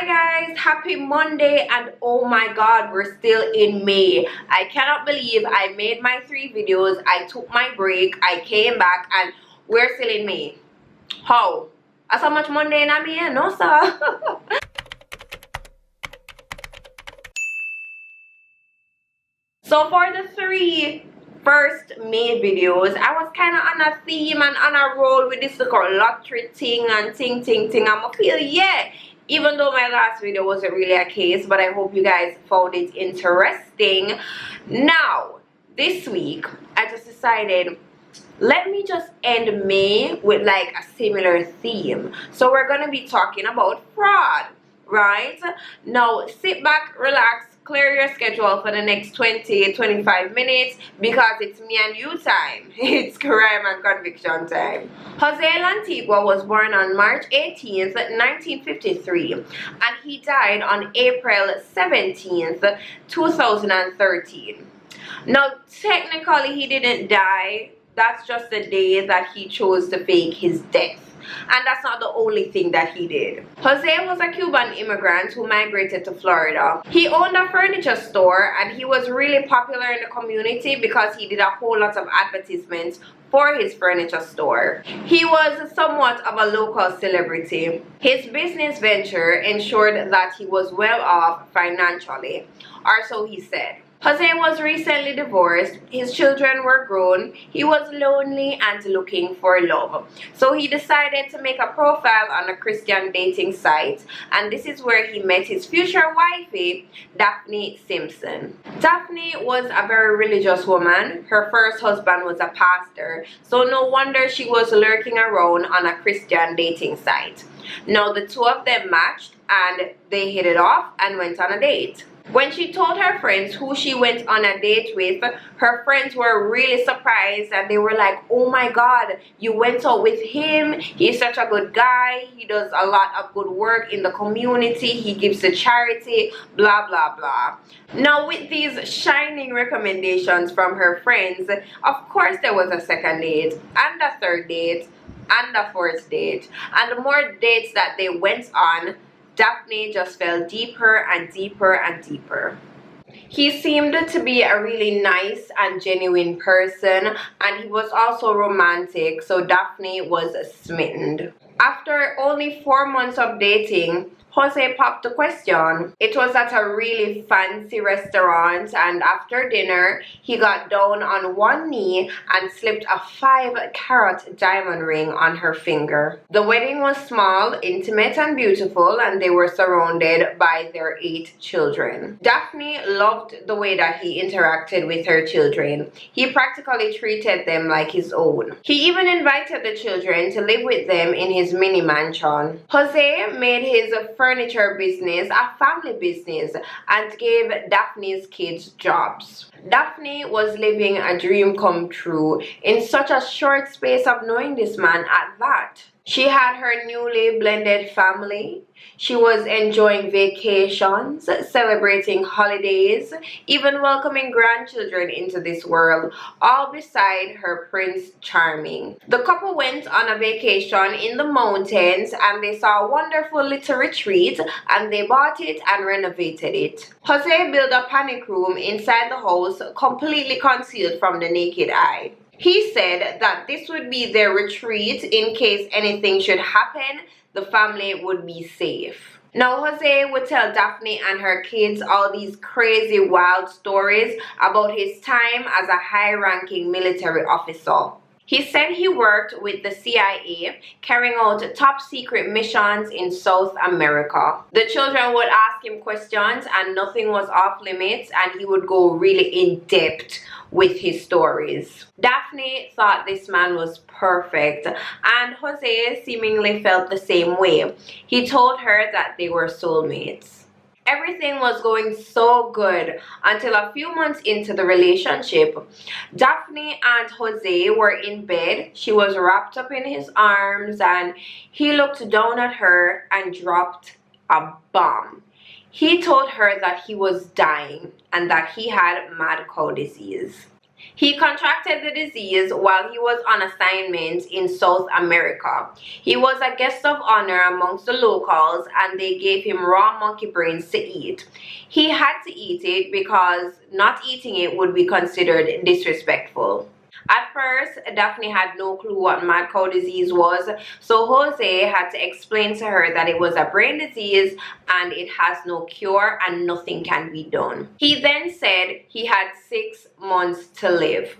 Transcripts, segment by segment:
Hi guys, happy Monday, and oh my god, we're still in May. I cannot believe I made my 3 videos, I took my break, I came back, and we're still in May. How? That's how much Monday in May? No sir. So for the 3 first May videos, I was kind of on a theme and on a roll with this little lottery thing and ting. I'm feel, yeah, even though my last video wasn't really a case, but I hope you guys found it interesting. Now this week I just decided, let me just end May with like a similar theme. So we're gonna be talking about fraud, right? Now sit back, relax, clear your schedule for the next 20-25 minutes because it's me and you time. It's crime and conviction time. Jose Lantigua was born on March 18th, 1953, and he died on April 17th, 2013. Now technically he didn't die. That's just the day that he chose to fake his death. And that's not the only thing that he did. Jose was a Cuban immigrant who migrated to Florida. He owned a furniture store and he was really popular in the community because he did a whole lot of advertisements for his furniture store. He was somewhat of a local celebrity. His business venture ensured that he was well off financially, or so he said. Jose was recently divorced, his children were grown, he was lonely and looking for love. So he decided to make a profile on a Christian dating site, and this is where he met his future wifey, Daphne Simpson. Daphne was a very religious woman. Her first husband was a pastor, so no wonder she was lurking around on a Christian dating site. Now the two of them matched and they hit it off and went on a date. When she told her friends who she went on a date with, her friends were really surprised and they were like, oh my god, you went out with him, he's such a good guy, he does a lot of good work in the community, he gives to charity, blah blah blah. Now with these shining recommendations from her friends, of course there was a second date and a third date and a fourth date, and the more dates that they went on, Daphne just fell deeper and deeper and deeper. He seemed to be a really nice and genuine person, and he was also romantic, so Daphne was smitten. After only 4 months of dating, Jose popped the question. It was at a really fancy restaurant, and after dinner, he got down on one knee and slipped a 5-carat diamond ring on her finger. The wedding was small, intimate, and beautiful, and they were surrounded by their 8 children. Daphne loved the way that he interacted with her children. He practically treated them like his own. He even invited the children to live with them in his mini mansion. Jose made his furniture business a family business and gave Daphne's kids jobs. Daphne was living a dream come true in such a short space of knowing this man at that. She had her newly blended family. She was enjoying vacations, celebrating holidays, even welcoming grandchildren into this world, all beside her Prince Charming. The couple went on a vacation in the mountains and they saw a wonderful little retreat and they bought it and renovated it. Jose built a panic room inside the house, completely concealed from the naked eye. He said that this would be their retreat in case anything should happen, the family would be safe. Now Jose would tell Daphne and her kids all these crazy wild stories about his time as a high-ranking military officer. He said he worked with the CIA, carrying out top secret missions in South America. The children would ask him questions and nothing was off limits, and he would go really in depth with his stories. Daphne thought this man was perfect, and Jose seemingly felt the same way. He told her that they were soulmates. Everything was going so good until a few months into the relationship. Daphne and Jose were in bed. She was wrapped up in his arms and he looked down at her and dropped a bomb. He told her that he was dying and that he had mad cow disease. He contracted the disease while he was on assignment in South America. He was a guest of honor amongst the locals and they gave him raw monkey brains to eat. He had to eat it because not eating it would be considered disrespectful. At first, Daphne had no clue what mad cow disease was, so Jose had to explain to her that it was a brain disease and it has no cure and nothing can be done. He then said he had 6 months to live.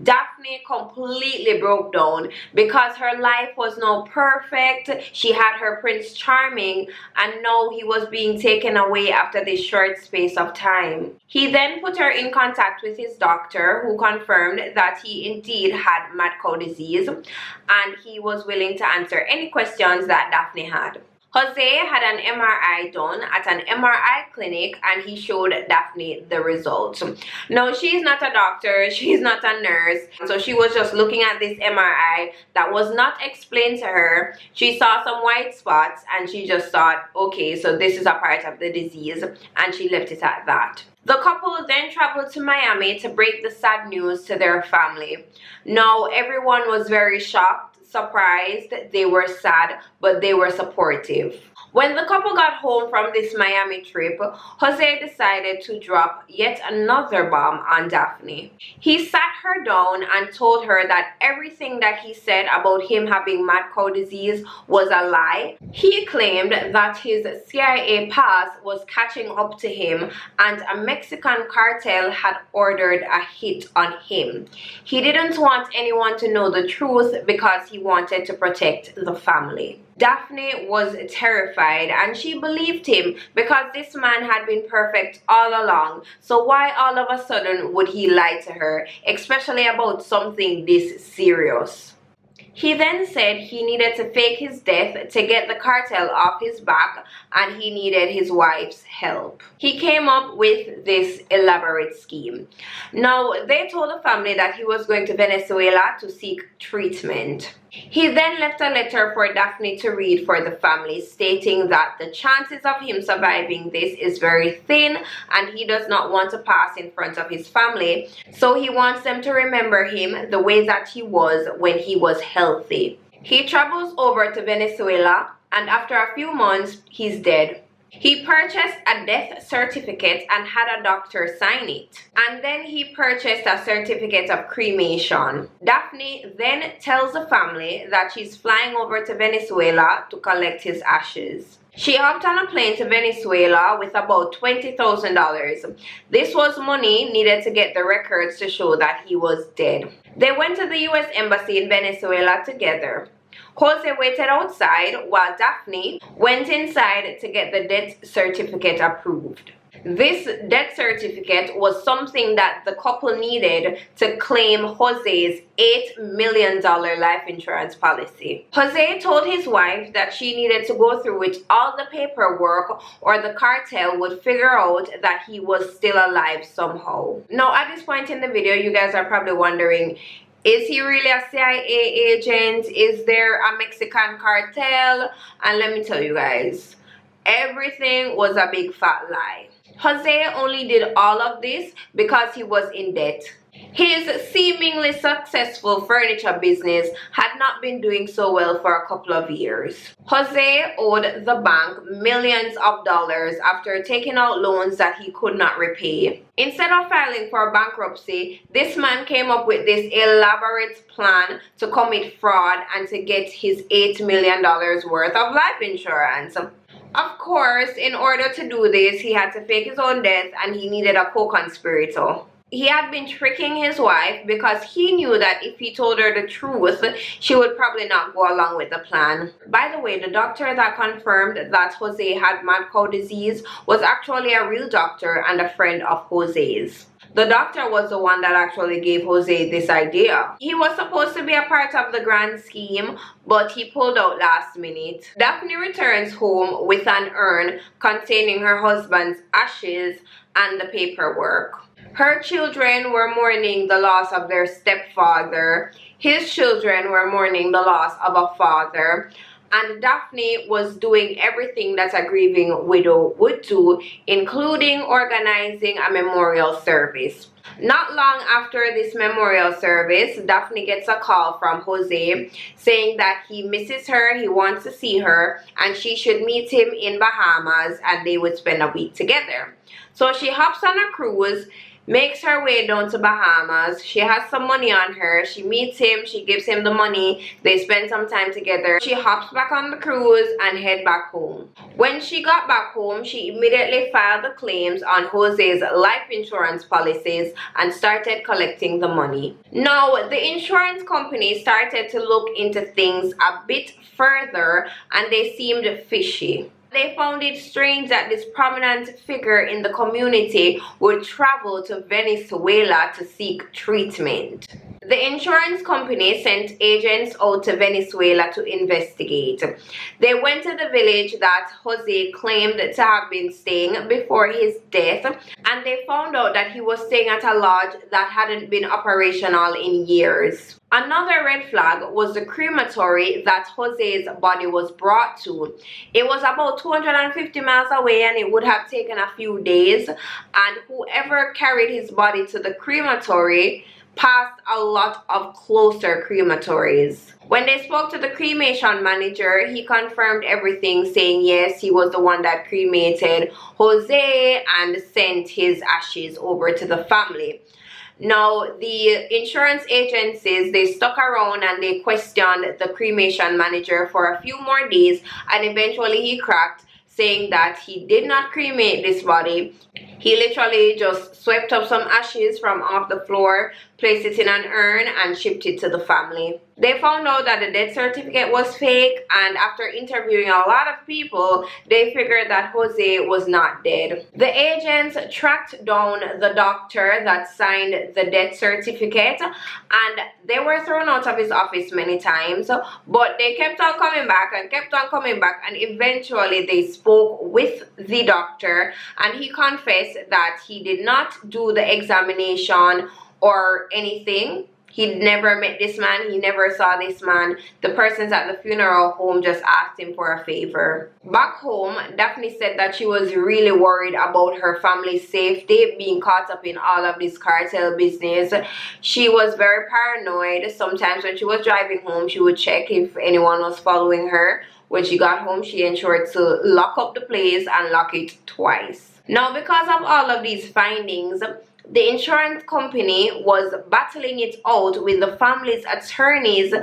Daphne completely broke down because her life was now perfect. She had her Prince Charming and now he was being taken away after this short space of time. He then put her in contact with his doctor who confirmed that he indeed had mad cow disease and he was willing to answer any questions that Daphne had. Jose had an MRI done at an MRI clinic and he showed Daphne the results. Now, she's not a doctor, she's not a nurse, so she was just looking at this MRI that was not explained to her. She saw some white spots and she just thought, okay, so this is a part of the disease, and she left it at that. The couple then traveled to Miami to break the sad news to their family. Now, everyone was very shocked, surprised, they were sad, but they were supportive. When the couple got home from this Miami trip, Jose decided to drop yet another bomb on Daphne. He sat her down and told her that everything that he said about him having mad cow disease was a lie. He claimed that his CIA pass was catching up to him and a Mexican cartel had ordered a hit on him. He didn't want anyone to know the truth because he wanted to protect the family. Daphne was terrified and she believed him because this man had been perfect all along. So why all of a sudden would he lie to her, especially about something this serious? He then said he needed to fake his death to get the cartel off his back and he needed his wife's help. He came up with this elaborate scheme. Now, they told the family that he was going to Venezuela to seek treatment. He then left a letter for Daphne to read for the family, stating that the chances of him surviving this is very thin and he does not want to pass in front of his family, so he wants them to remember him the way that he was when he was healthy. He travels over to Venezuela and after a few months, he's dead. He purchased a death certificate and had a doctor sign it. And then he purchased a certificate of cremation. Daphne then tells the family that she's flying over to Venezuela to collect his ashes. She hopped on a plane to Venezuela with about $20,000. This was money needed to get the records to show that he was dead. They went to the US Embassy in Venezuela together. Jose waited outside while Daphne went inside to get the death certificate approved. This death certificate was something that the couple needed to claim Jose's $8 million life insurance policy. Jose told his wife that she needed to go through with all the paperwork or the cartel would figure out that he was still alive somehow. Now, at this point in the video, you guys are probably wondering, is he really a CIA agent? Is there a Mexican cartel? And let me tell you guys, everything was a big fat lie. Jose only did all of this because he was in debt. His seemingly successful furniture business had not been doing so well for a couple of years. Jose owed the bank millions of dollars after taking out loans that he could not repay. Instead of filing for bankruptcy, this man came up with this elaborate plan to commit fraud and to get his $8 million worth of life insurance. Of course, in order to do this, he had to fake his own death and he needed a co-conspirator. He had been tricking his wife because he knew that if he told her the truth, she would probably not go along with the plan. By the way, the doctor that confirmed that Jose had mad cow disease was actually a real doctor and a friend of Jose's. The doctor was the one that actually gave Jose this idea. He was supposed to be a part of the grand scheme, but he pulled out last minute. Daphne returns home with an urn containing her husband's ashes and the paperwork. Her children were mourning the loss of their stepfather. His children were mourning the loss of a father. and Daphne was doing everything that a grieving widow would do, including organizing a memorial service. Not long after this memorial service, Daphne gets a call from Jose saying that he misses her, he wants to see her, and she should meet him in Bahamas and they would spend a week together. So she hops on a cruise, makes her way down to Bahamas. She has some money on her. She meets him. She gives him the money. They spend some time together. She hops back on the cruise and head back home. When she got back home, she immediately filed the claims on Jose's life insurance policies and started collecting the money. Now, the insurance company started to look into things a bit further and they seemed fishy. They found it strange that this prominent figure in the community would travel to Venezuela to seek treatment. The insurance company sent agents out to Venezuela to investigate. They went to the village that Jose claimed to have been staying before his death, and they found out that he was staying at a lodge that hadn't been operational in years. Another red flag was the crematory that Jose's body was brought to. It was about 250 miles away and it would have taken a few days, and whoever carried his body to the crematory passed a lot of closer crematories. When they spoke to the cremation manager, he confirmed everything, saying yes, he was the one that cremated Jose and sent his ashes over to the family. Now, the insurance agencies, they stuck around and they questioned the cremation manager for a few more days, and eventually he cracked, saying that he did not cremate this body. He literally just swept up some ashes from off the floor, placed it in an urn, and shipped it to the family. They found out that the death certificate was fake, and after interviewing a lot of people, they figured that Jose was not dead. The agents tracked down the doctor that signed the death certificate, and they were thrown out of his office many times, but they kept on coming back and kept on coming back, and eventually they spoke with the doctor, and he confessed that he did not do the examination or anything. He never met this man. He never saw this man. The persons at the funeral home just asked him for a favor. Back home, Daphne said that she was really worried about her family's safety, being caught up in all of this cartel business. She was very paranoid. Sometimes when she was driving home, she would check if anyone was following her. When she got home, she ensured to lock up the place and lock it twice. Now, because of all of these findings, the insurance company was battling it out with the family's attorneys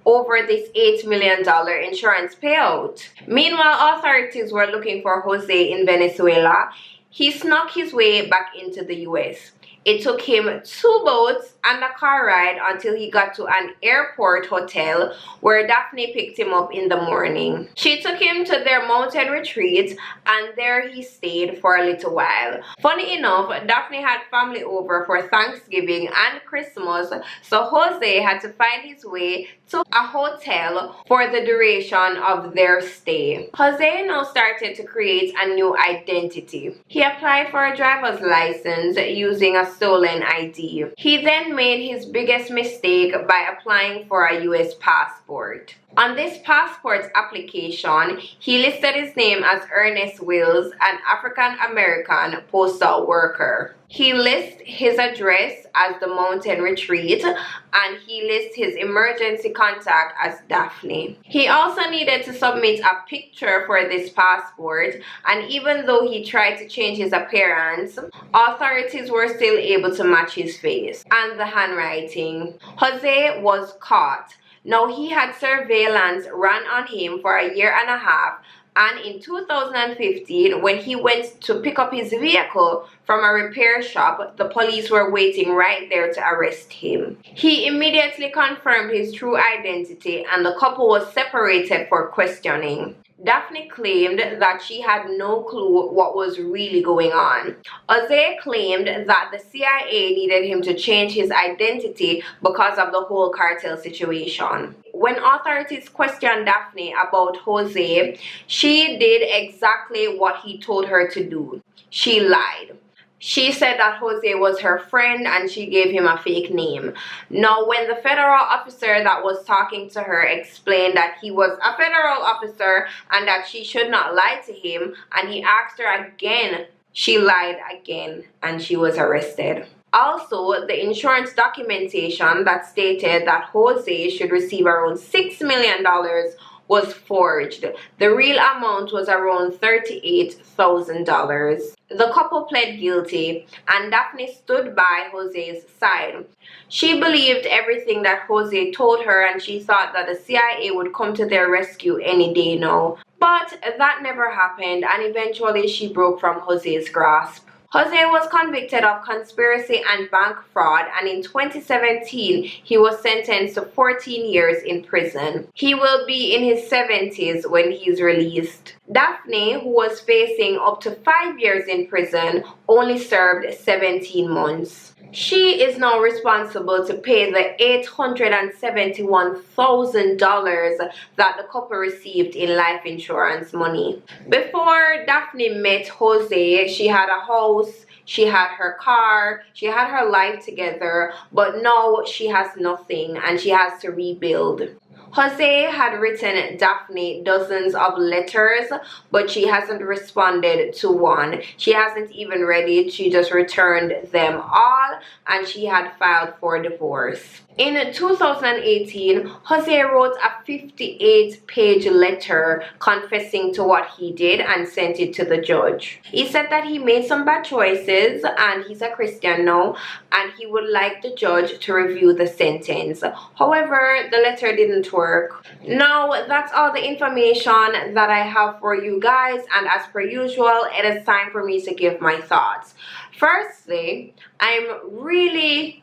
over this $8 million insurance payout. Meanwhile, authorities were looking for Jose in Venezuela. He snuck his way back into the US. It took him 2 boats and a car ride until he got to an airport hotel where Daphne picked him up in the morning. She took him to their mountain retreat and there he stayed for a little while. Funny enough, Daphne had family over for Thanksgiving and Christmas, so Jose had to find his way to a hotel for the duration of their stay. Jose now started to create a new identity. He applied for a driver's license using a stolen ID. He then made his biggest mistake by applying for a US passport. On this passport application, he listed his name as Ernest Wills, an African-American postal worker. He lists his address as the mountain retreat, and he lists his emergency contact as Daphne. He also needed to submit a picture for this passport, and even though he tried to change his appearance, authorities were still able to match his face and the handwriting. Jose was caught. Now, he had surveillance run on him for a year and a half, and in 2015, when he went to pick up his vehicle from a repair shop, the police were waiting right there to arrest him. He immediately confirmed his true identity, and the couple was separated for questioning. Daphne claimed that she had no clue what was really going on. Jose claimed that the CIA needed him to change his identity because of the whole cartel situation. When authorities questioned Daphne about Jose, she did exactly what he told her to do. She lied. She said that Jose was her friend and she gave him a fake name. Now, when the federal officer that was talking to her explained that he was a federal officer and that she should not lie to him, and he asked her again, she lied again and she was arrested. Also, the insurance documentation that stated that Jose should receive around $6 million was forged. The real amount was around $38,000. The couple pled guilty and Daphne stood by Jose's side. She believed everything that Jose told her and she thought that the CIA would come to their rescue any day now. But that never happened and eventually she broke from Jose's grasp. Jose was convicted of conspiracy and bank fraud, and in 2017 he was sentenced to 14 years in prison. He will be in his 70s when he's released. Daphne, who was facing up to 5 years in prison, only served 17 months. She is now responsible to pay the $871,000 that the couple received in life insurance money. Before Daphne met Jose, she had a house, she had her car, she had her life together, but now she has nothing and she has to rebuild. Jose had written Daphne dozens of letters, but she hasn't responded to one. She hasn't even read it. She just returned them all and she had filed for divorce. In 2018, Jose wrote a 58-page letter confessing to what he did and sent it to the judge. He said that he made some bad choices and he's a Christian now and he would like the judge to review the sentence. However, the letter didn't work. Now, that's all the information that I have for you guys, and as per usual, it is time for me to give my thoughts. Firstly, I'm really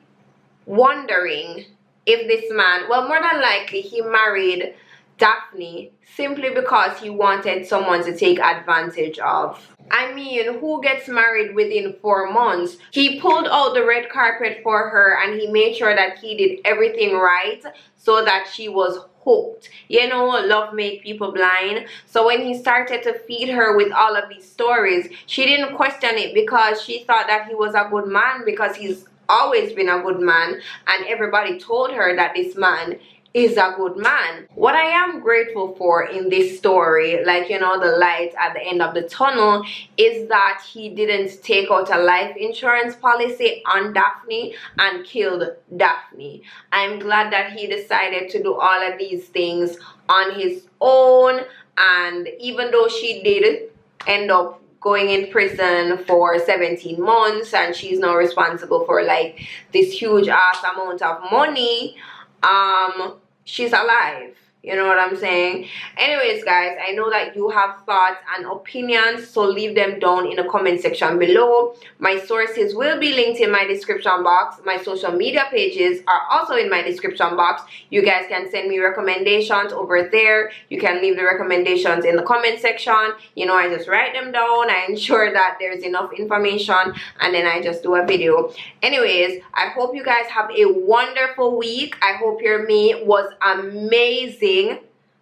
wondering if this man, well, more than likely he married Daphne simply because he wanted someone to take advantage of. I mean, who gets married within 4 months? He pulled out the red carpet for her and he made sure that he did everything right so that she was hooked. You know, love make people blind. So when he started to feed her with all of these stories, she didn't question it because she thought that he was a good man, because he's always been a good man and everybody told her that this man is a good man. What I am grateful for in this story, like, you know, the light at the end of the tunnel, is that he didn't take out a life insurance policy on Daphne and killed Daphne. I'm glad that he decided to do all of these things on his own, and even though she did end up going in prison for 17 months and she's now responsible for like this huge ass amount of money, she's alive. You know what I'm saying? Anyways, guys, I know that you have thoughts and opinions, so leave them down in the comment section below. My sources will be linked in my description box. My social media pages are also in my description box. You guys can send me recommendations over there. You can leave the recommendations in the comment section. You know, I just write them down. I ensure that there's enough information and then I just do a video. Anyways, I hope you guys have a wonderful week. I hope your May was amazing.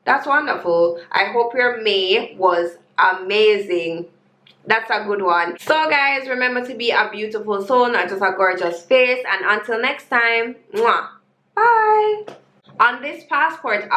That's wonderful. I hope your May was amazing. That's a good one. So guys, remember to be a beautiful soul, not just a gorgeous face. And until next time, mwah, bye. On this passport